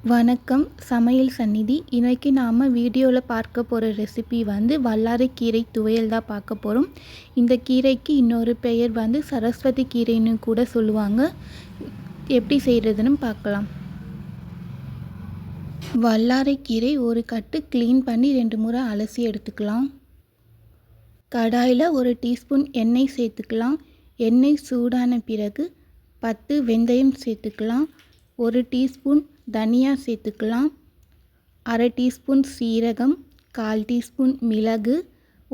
வணக்கம். சமையல் சந்நிதி. இன்றைக்கி நாம் வீடியோவில் பார்க்க போகிற ரெசிபி வல்லாரைக்கீரை துவையல் தான் பார்க்க போகிறோம். இந்த கீரைக்கு இன்னொரு பெயர் சரஸ்வதி கீரைன்னு கூட சொல்லுவாங்க. எப்படி செய்கிறதுன்னு பார்க்கலாம். வல்லாரைக்கீரை ஒரு கட்டு க்ளீன் பண்ணி 2 முறை அலசி எடுத்துக்கலாம். கடாயில் 1 டீஸ்பூன் எண்ணெய் சேர்த்துக்கலாம். எண்ணெய் சூடான பிறகு 10 வெந்தயம் சேர்த்துக்கலாம். 1 டீஸ்பூன் தனியா சேர்த்துக்கலாம். 1/2 டீஸ்பூன் சீரகம், 1/4 டீஸ்பூன் மிளகு,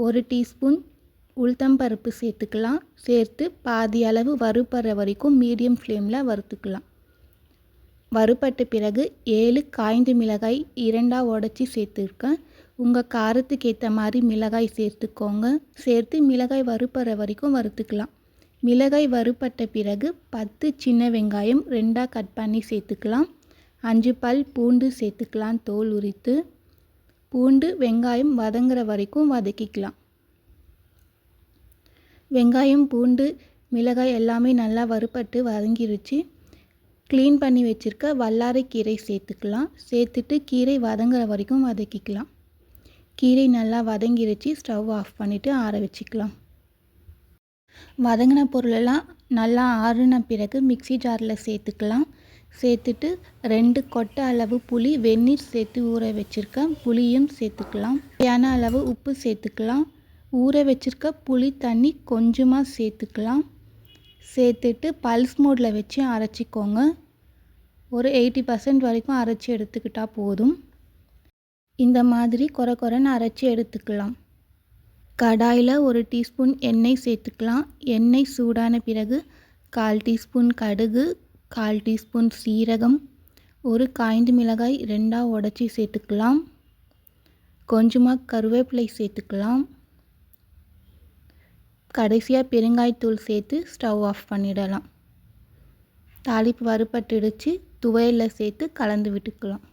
1 டீஸ்பூன் உளுத்தம்பருப்பு சேர்த்துக்கலாம். சேர்த்து பாதி அளவு வறுபடுற வரைக்கும் மீடியம் ஃப்ளேமில் வறுத்துக்கலாம். வறுபட்ட பிறகு 7 காய்ந்த மிளகாய் 2ஆக உடச்சி சேர்த்துருக்கேன். உங்கள் காரத்துக்கு ஏற்ற மாதிரி மிளகாய் சேர்த்துக்கோங்க. சேர்த்து மிளகாய் வறுபடுற வரைக்கும் வறுத்துக்கலாம். மிளகாய் வறுபட்ட பிறகு 10 சின்ன வெங்காயம் 2ஆக கட் பண்ணி சேர்த்துக்கலாம். 5 பல் பூண்டு சேர்த்துக்கலாம். தோல் உரித்து பூண்டு வெங்காயம் வதங்குற வரைக்கும் வதக்கிக்கலாம். வெங்காயம் பூண்டு மிளகாய் எல்லாமே நல்லா வறுபட்டு வதங்கிருச்சு. க்ளீன் பண்ணி வச்சுருக்க வல்லாரைக்கீரை சேர்த்துக்கலாம். சேர்த்துட்டு கீரை வதங்குற வரைக்கும் வதக்கிக்கலாம். கீரை நல்லா வதங்கிருச்சு. ஸ்டவ் ஆஃப் பண்ணிவிட்டு ஆற வச்சுக்கலாம். வதங்கின பொருளெல்லாம் நல்லா ஆறுன பிறகு மிக்ஸி ஜாரில் சேர்த்துக்கலாம். சேர்த்துட்டு 2 கொட்டை அளவு புளி வெந்நீர் சேர்த்து ஊற வச்சுருக்கேன். புளியும் சேர்த்துக்கலாம். தேவையான அளவு உப்பு சேர்த்துக்கலாம். ஊற வச்சுருக்க புளி தண்ணி கொஞ்சமாக சேர்த்துக்கலாம். சேர்த்துட்டு பல்ஸ் மோடில் வச்சு அரைச்சிக்கோங்க. ஒரு 80% வரைக்கும் அரைச்சி எடுத்துக்கிட்டால் போதும். இந்த மாதிரி கொரன்னு அரைச்சி எடுத்துக்கலாம். கடாயில் 1 டீஸ்பூன் எண்ணெய் சேர்த்துக்கலாம். எண்ணெய் சூடான பிறகு 1/4 டீஸ்பூன் கடுகு, 1/4 டீஸ்பூன் சீரகம், 1 காய்ந்த மிளகாய் 2ஆக உடச்சி சேர்த்துக்கலாம். கொஞ்சமாக கருவேப்பிலை சேர்த்துக்கலாம். கடைசியாக பெருங்காயத்தூள் சேர்த்து ஸ்டவ் ஆஃப் பண்ணிடலாம். தாளிப்பு வறுபட்டுடுச்சு. துவையலில் சேர்த்து கலந்து விட்டுக்கலாம்.